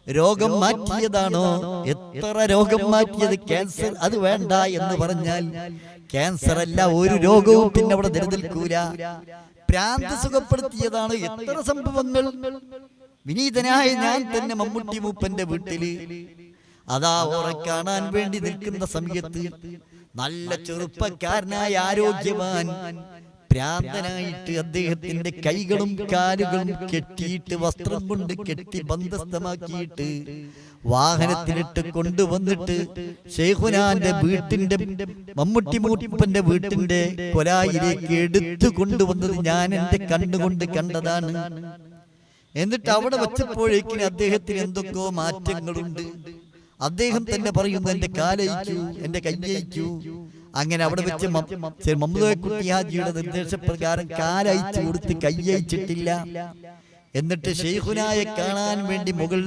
രോഗം മാറ്റിയതാണോ? എത്ര രോഗം മാറ്റിയത്? ക്യാൻസർ അത് വേണ്ട എന്ന് പറഞ്ഞാൽ ക്യാൻസർ അല്ല ഒരു രോഗവും പിന്നെ അവിടെ നിലനിൽക്കൂല. ഭ്രാന്ത് സുഖപ്പെടുത്തിയതാണ് എത്ര സംഭവങ്ങൾ. വിനീതനായ ഞാൻ തന്നെ മമ്മൂട്ടി മൂപ്പന്റെ വീട്ടില് അതാ ഓറെ കാണാൻ വേണ്ടി നിൽക്കുന്ന സമയത്ത് നല്ല ചെറുപ്പക്കാരനായ ആരോഗ്യവാൻ ഭ്രാന്തനായിട്ട് അദ്ദേഹത്തിന്റെ കൈകളും കാലുകളും കെട്ടിയിട്ട് വസ്ത്രം കൊണ്ട് കെട്ടി ബന്ധസ്ഥമാക്കിയിട്ട് വാഹനത്തിലിട്ട് കൊണ്ടുവന്നിട്ട് ശൈഖുനാന്റെ വീട്ടിന്റെ മമ്മൂട്ടി മൂപ്പന്റെ വീട്ടിന്റെ കൊലായിലേക്ക് എടുത്തു കൊണ്ടുവന്നത് ഞാൻ എന്റെ കണ്ണുകൊണ്ട് കണ്ടതാണ്. എന്നിട്ട് അവിടെ വെച്ചപ്പോഴേക്കിന് അദ്ദേഹത്തിന് എന്തൊക്കെയോ മാറ്റങ്ങളുണ്ട്. അദ്ദേഹം തന്നെ പറയുന്നു, എന്റെ കാലയിക്കൂ, എന്റെ കയ്യയിക്കൂ. അങ്ങനെ അവിടെ വെച്ച് മമ്മദ് കുട്ടി ഹാജിയുടെ നിർദ്ദേശപ്രകാരം കാലയച്ചു കൊടുത്ത് കയ്യയിച്ചിട്ടില്ല. എന്നിട്ട് ശൈഖുനായെ കാണാൻ വേണ്ടി മുകളിൽ